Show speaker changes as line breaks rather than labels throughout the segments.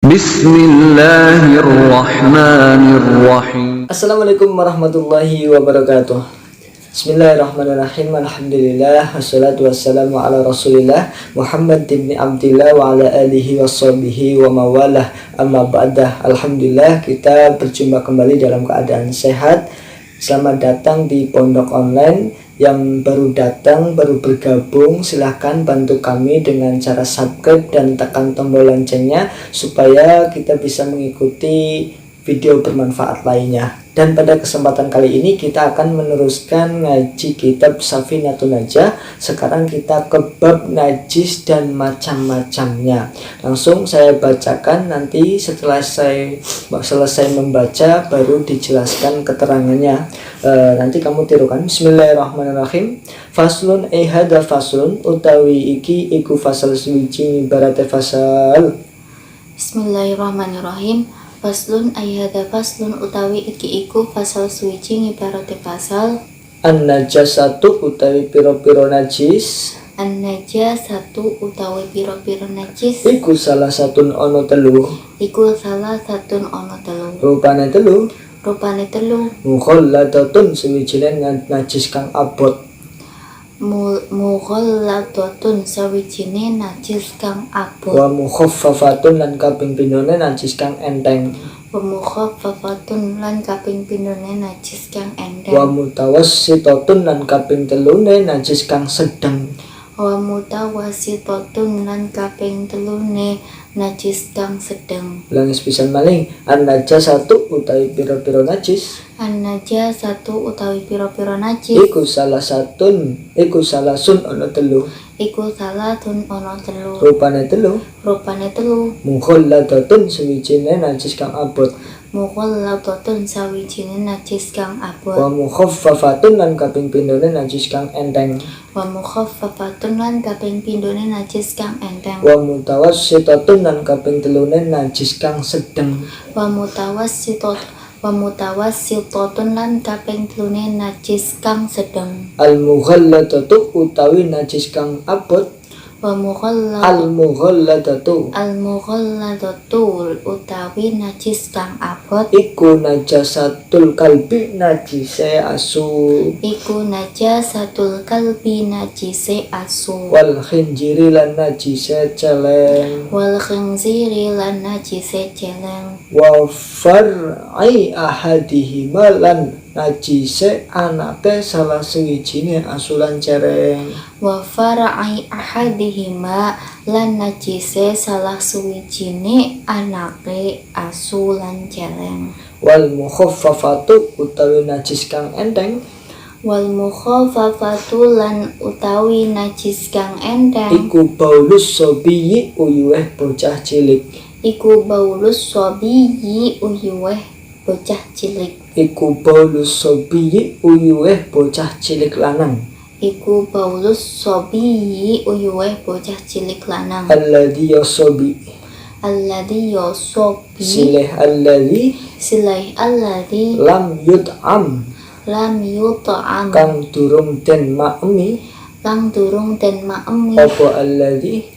Bismillahirrahmanirrahim.
Assalamualaikum warahmatullahi wabarakatuh. Bismillahirrahmanirrahim. Alhamdulillah wassalatu wassalamu ala Rasulillah Muhammad ibn Abdillah wa ala alihi washabihi wa mawalah. Amma ba'dah. Alhamdulillah kita berjumpa kembali dalam keadaan sehat. Selamat datang di Pondok Online. Yang baru datang, baru bergabung, silahkan bantu kami dengan cara subscribe dan tekan tombol loncengnya supaya kita bisa mengikuti video bermanfaat lainnya. Dan pada kesempatan kali ini kita akan meneruskan ngaji kitab Safinatun Najah. Sekarang kita ke bab najis dan macam-macamnya. Langsung saya bacakan, nanti setelah saya selesai membaca baru dijelaskan keterangannya. Nanti kamu tirukan. Bismillahirrahmanirrahim. Faslun hada faslun utawi iki iku fasal suci ibarate fasal.
Bismillahirrahmanirrahim. Faslun ayyada faslun utawi iki iku fasal suci ngibarate fasal.
An-najasatu utawi piro-piro najis.
An-najasatu utawi piro-piro najis.
Iku salah satun ono telu.
Iku salah satun ono telu.
Rupane telu.
Rupane telu.
Mukhalladatun sawijine najis kang abot.
Mughalladatun sawijine najis kang abot.
Wa mukhaffafatun lan kaping pindhone najis kang enteng.
Wa mukhaffafatun lan kaping pindhone najis kang enteng.
Wa mutawassitatun lan kaping telune najis kang sedeng.
Wa mutawassitatun lan kaping telune najis kang sedeng.
Langis pisan maling, an-najasatu utawi pira-pira najis.
An-najasatu utawi pira-pira najis.
Iku salah sun ana telu.
Iku salatun ana telu.
Rupane telu.
Rupane telu.
Mukhalladatun sawijine najis kang abot.
Mughalladatun sawijine najis kang abot.
Wa mukhaffafatun lan kaping pindhone najis kang enteng.
Wa mukhaffafatun lan kaping pindhone najis kang enteng.
Wa mutawassitatun lan kaping telune najis kang sedeng.
Wa mutawassitatun lan kaping telune najis kang sedeng.
Al-mughalladatu utawi najis kang abot.
Wa
Al-mughalladatu
utawi najis kang abot.
iku najasatul kalbi najise asu.
Iku najasatul kalbi najise asu.
Wal khinjiri lan najise celeng.
Wal khinziri lan najise celeng.
Wa far'i ahadihima lan najise anake salah sawijine asu lan cereng.
Wa far'i ahadihima lan najise salah suwijine anake asu lan celeng.
Wal mukhaffafatu utawi najis kang enteng.
Wal mukhaffafatu lan utawi najis kang enteng.
Iku baulus sobiyi uyuh bocah cilik.
Iku baulus sobiyi uyuh bocah cilik.
Iku baulus sobiyi uyuh bocah cilik lanang.
Iku baulus sobiyi uyuh bocah cilik lanang.
Alladhi yosobi.
Alladhi yosobi.
Silih alladhi
lam yut'am
kang durung den maemi. Apa alladhi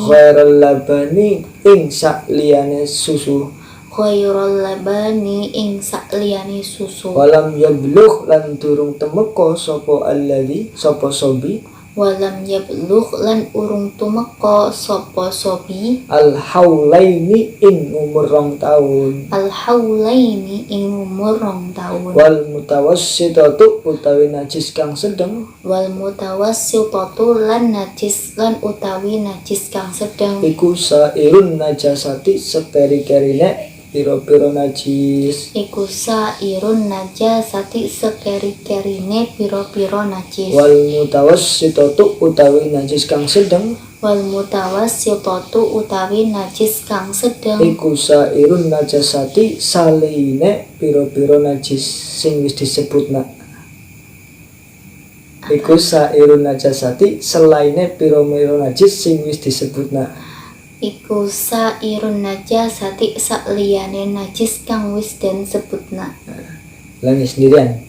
khairal labani ing sakliyane susu.
Khairul labani ing sakliyane susu.
Walam yablugh lan durung temeka sapa alladhi sapa sobi.
Walam yablugh lan urung tumeka sapa sobi.
Al haulaini ing umur 2 taun.
Al haulaini ing umur 2 taun.
Wal mutawassitatu utawi najis kang sedeng.
Wal mutawassitatu lan najis lan utawi najis kang sedeng.
Iku sairun najasati seperi-kerine piro-piro najis.
Iku sairun najasati sekeri-kerine piro-piro najis.
Wal mutawassitatu utawi najis kang sedeng.
Wal mutawassitatu utawi najis kang sedeng.
Iku sairun najasati saline piro-piro najis sing wis disebutna. Iku sairun najasati selaine piro-piro najis sing wis disebutna.
Iku sairun najasati sakliyane najis kang wis den sebutna.
Langi sendirian.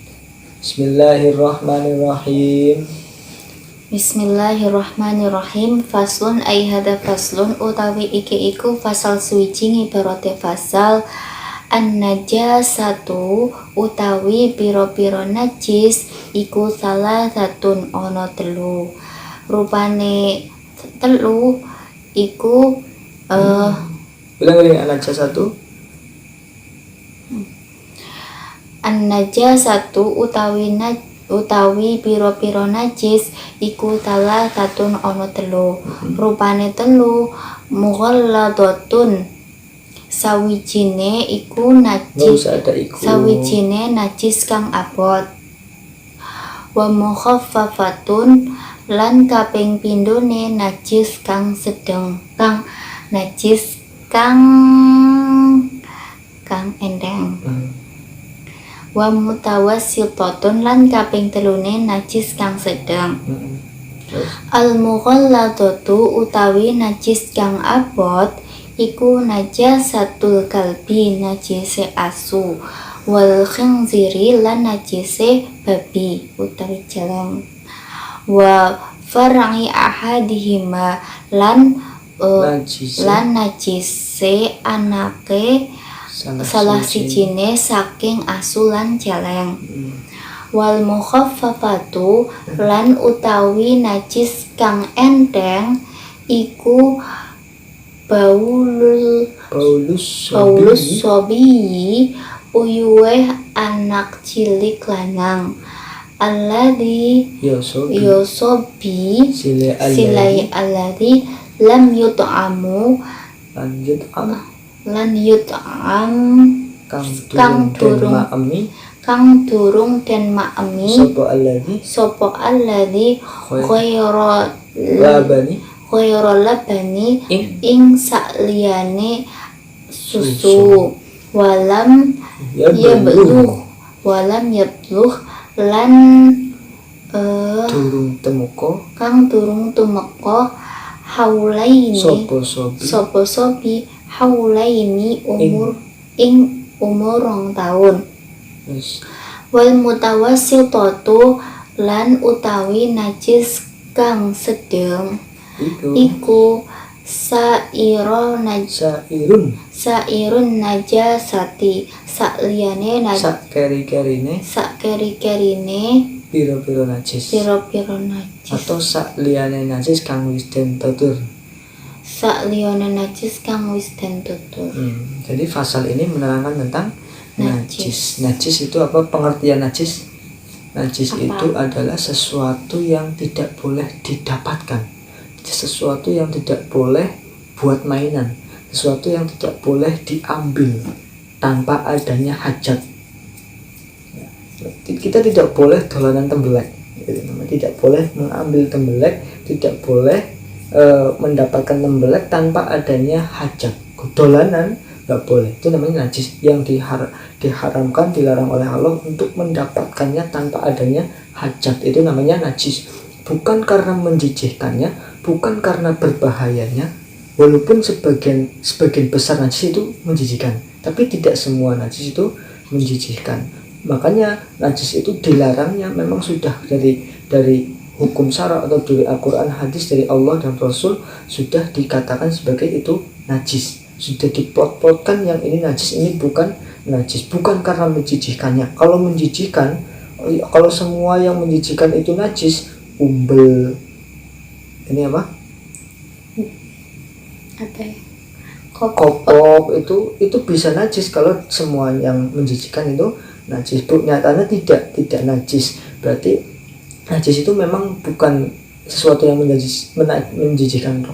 Bismillahirrahmanirrahim.
Bismillahirrahmanirrahim. Faslun ai hada faslun utawi iki iku fasal suwiji ngibarate fasal an-najasatu utawi pira-pira najis iku salah satun ana telu. Rupane telu iku
Ulang-ulang an-najasatu.
An-najasatu utawi pira-pira najis iku salah satun ana telu. Rupane telu mughalladatun sawijine iku
Nggak
najis
usah ada iku.
sawijine najis kang abot. Wa mukhaffafatun lan kaping pindhone najis kang sedeng najis kang enteng. Wa mutawassitatun lan kaping telune najis kang sedeng. Al-mughalladatu utawi najis kang abot iku najasatul kalbi najise asu wal khinziri lan najise babi utawi jalang. Wa far'i ahadihima lan najise anake salah sijine saking asu lan celeng. Wal mukhaffafatu lan utawi najis kang enteng iku baulus sobi uyuwe anak cilik lanang alladhi yosobi silai alladhi lam yut'amu lan yut'am kang durung den maemi sapa alladhi khayra labani ing sakliyane susu walam yabluh lan durung tumeka haulaini sapa sobi haulaini umur 2 tahun. Wal mutawassitatu lan utawi najis kang sedeng iku sairun najasati sakliyane sakeri-kerine
pira-pira najis atau sakliyane najis kang wis den tutur. Jadi pasal ini menerangkan tentang najis. Najis itu apa? Pengertian najis? Najis itu adalah sesuatu yang tidak boleh didapatkan, sesuatu yang tidak boleh buat mainan, sesuatu yang tidak boleh diambil tanpa adanya hajat. Kita tidak boleh dolanan tembelek, tidak boleh mengambil tembelek, tidak boleh mendapatkan tembelek tanpa adanya hajat. Dolanan nggak boleh, itu namanya najis yang diharamkan, dilarang oleh Allah untuk mendapatkannya tanpa adanya hajat. Itu namanya najis, bukan karena menjijikkannya, bukan karena berbahayanya, walaupun sebagian besar najis itu menjijikkan, tapi tidak semua najis itu menjijikkan. Makanya najis itu dilarangnya memang sudah dari hukum syara atau dari Al-Quran, hadis dari Allah dan Rasul sudah dikatakan sebagai itu najis, sudah diplot-plotkan yang ini najis, ini bukan najis, bukan karena menjijikkannya. Kalau menjijikkan, kalau semua yang menjijikkan itu najis, umbel ini apa? Kopok itu bisa najis kalau semua yang menjijikkan itu najis. Nyatanya tidak najis. Berarti najis itu memang bukan sesuatu yang menjijikkan.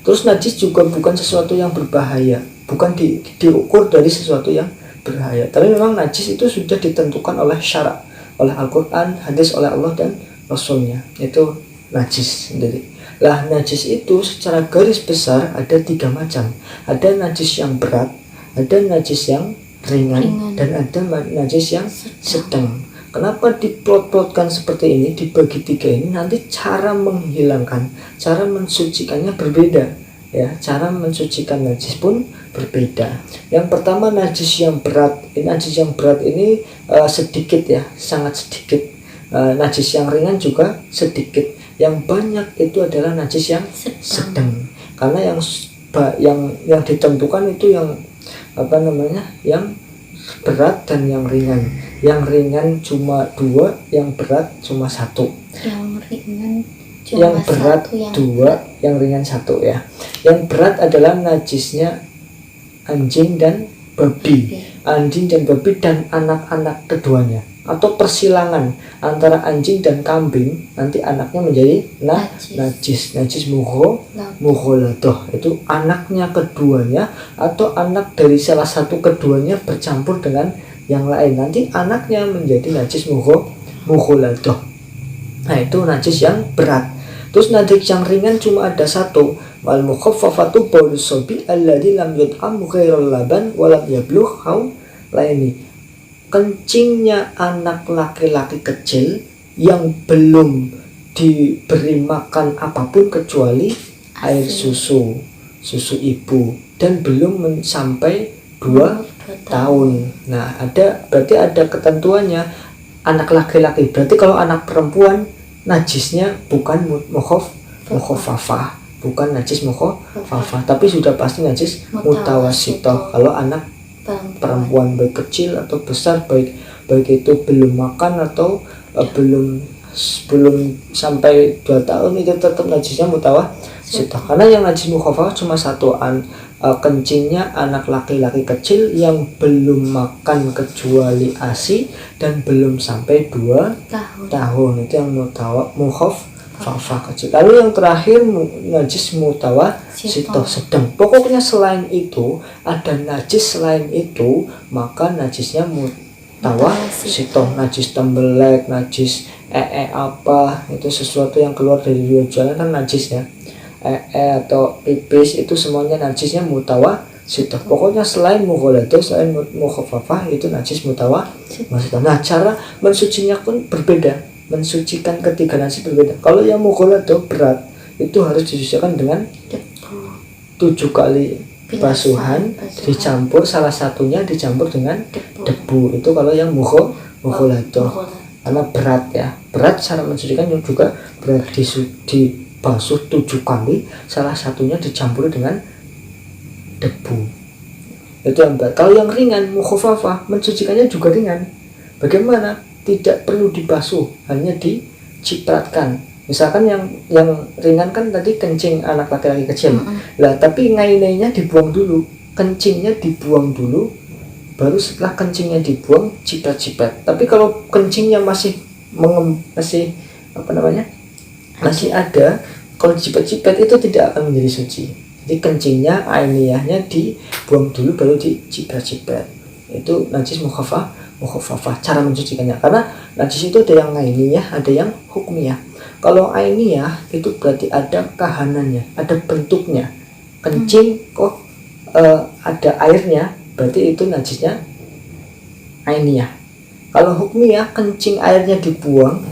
Terus najis juga bukan sesuatu yang berbahaya, bukan diukur dari sesuatu yang berbahaya. Tapi memang najis itu sudah ditentukan oleh syarak, oleh Al-Quran, hadis oleh Allah dan Rasulnya. Itu najis sendiri. Lah najis itu secara garis besar ada 3 macam. Ada najis yang berat, ada najis yang ringan. Dan ada najis yang sedang. Kenapa diplot-plotkan seperti ini, dibagi 3 ini? Nanti cara menghilangkan, cara mensucikannya berbeda, ya. Cara mensucikan najis pun berbeda. Yang pertama najis yang berat. Najis yang berat ini sedikit, ya, sangat sedikit. Najis yang ringan juga sedikit. yang banyak itu adalah najis yang
Sedang.
sedang. Karena yang ditentukan itu yang yang berat dan yang ringan. Yang ringan cuma 2, yang berat cuma 1.
Yang ringan cuma
Yang berat 2, yang ringan 1 ya. Yang berat adalah najisnya anjing dan babi. Anjing dan babi dan anak-anak keduanya, atau persilangan antara anjing dan kambing, nanti anaknya menjadi najis mughaladah. Itu anaknya keduanya atau anak dari salah satu keduanya bercampur dengan yang lain, nanti anaknya menjadi najis mughaladah. Nah, itu najis yang berat. Terus najis yang ringan cuma ada 1, wal mukhaffafatu baulus sabi alladzi lam yut'am ghairal laban wa lam yablugh haulaini. Kencingnya anak laki-laki kecil yang belum diberi makan apapun kecuali air susu ibu dan belum sampai 2 tahun. Nah, berarti ada ketentuannya anak laki-laki. Berarti kalau anak perempuan najisnya bukan mukhaffafah, bukan najis mukhaffafah, tapi sudah pasti najis mutawasithah. Kalau anak perempuan baik kecil atau besar, baik itu belum makan atau belum sampai 2 tahun, itu tetap najisnya mutawasithah. Karena yang najis mukhaffafah cuma 1, kencingnya anak laki-laki kecil yang belum makan kecuali ASI dan belum sampai 2 tahun. Itu yang mukhaffafah kecil. Lalu yang terakhir najis mutawasithah sedang. Pokoknya selain itu, ada najis selain itu, maka najisnya mutawasithah. Najis tembelek, najis apa, itu sesuatu yang keluar dari luar jalan kan najis ya. Atau pipis, itu semuanya najisnya mutawasithah. Pokoknya selain mughaladah, selain mukhaffafah, itu najis mutawasithah. Nah, cara mensucinya pun berbeda. Mensucikan ketiga najis berbeda. Kalau yang mughaladah berat, itu harus disucikan dengan 7 kali basuhan, dicampur salah satunya dicampur dengan debu. Itu kalau yang mughaladah. Karena berat ya. Berat cara mensucikan juga berat, dibasuh 7 kali, salah satunya dicampur dengan debu. Itu yang berat. Kalau yang ringan mukhaffafah, mensucikannya juga ringan. Bagaimana? Tidak perlu dibasuh, hanya dicipratkan. Misalkan yang ringan kan tadi kencing anak laki-laki kecil. Lah, tapi ngainainya dibuang dulu, kencingnya dibuang dulu, baru setelah kencingnya dibuang ciprat-ciprat. Tapi kalau kencingnya masih ada, kalau diciprat-ciprat itu tidak akan menjadi suci. Jadi kencingnya, ainiyahnya dibuang dulu baru diciprat-ciprat. Itu najis mukhaffafah cara mensucikannya. Karena najis itu ada yang ainiyah, ada yang hukmiyah. Kalau ainiyah itu berarti ada kahanannya, ada bentuknya. Kencing kok ada airnya, berarti itu najisnya ainiyah. Kalau hukmiyah, kencing airnya dibuang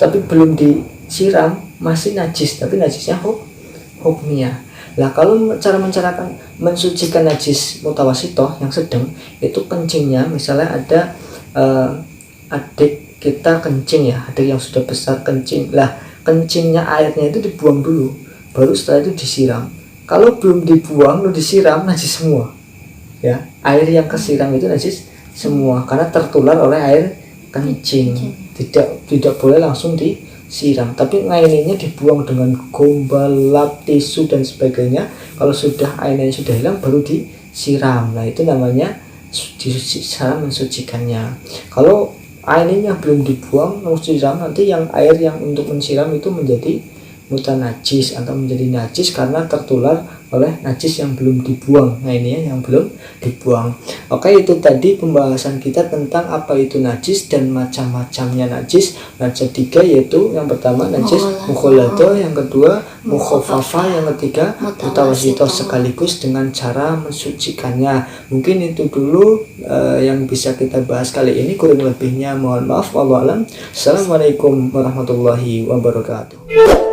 tapi belum disiram, masih najis, tapi najisnya hukmiyah. Lah, kalau cara mensucikan najis mutawasithah yang sedang, itu kencingnya, misalnya ada adik kita kencing ya, adik yang sudah besar kencing. Lah, kencingnya airnya itu dibuang dulu, baru setelah itu disiram. Kalau belum dibuang, lalu disiram, najis semua. Ya, air yang kesiram itu najis semua karena tertular oleh air kencing. Tidak boleh langsung disiram, tapi ngaininya dibuang dengan gombal, lap, tisu dan sebagainya. Kalau sudah airnya sudah hilang baru disiram. Nah, itu namanya cara mensucikannya. Kalau airnya belum dibuang lalu disiram, nanti yang air yang untuk mensiram itu menjadi mutanajis atau menjadi najis karena tertular oleh najis yang belum dibuang. Nah, ini yang belum dibuang. Oke, itu tadi pembahasan kita tentang apa itu najis dan macam-macamnya najis. Najis 3 yaitu yang pertama najis mughaladah, yang kedua mukhaffafah, yang ketiga mutawasithah, sekaligus dengan cara mensucikannya. Mungkin itu dulu yang bisa kita bahas kali ini. Kurang lebihnya mohon maaf. Wallahu a'lam. Assalamualaikum warahmatullahi wabarakatuh.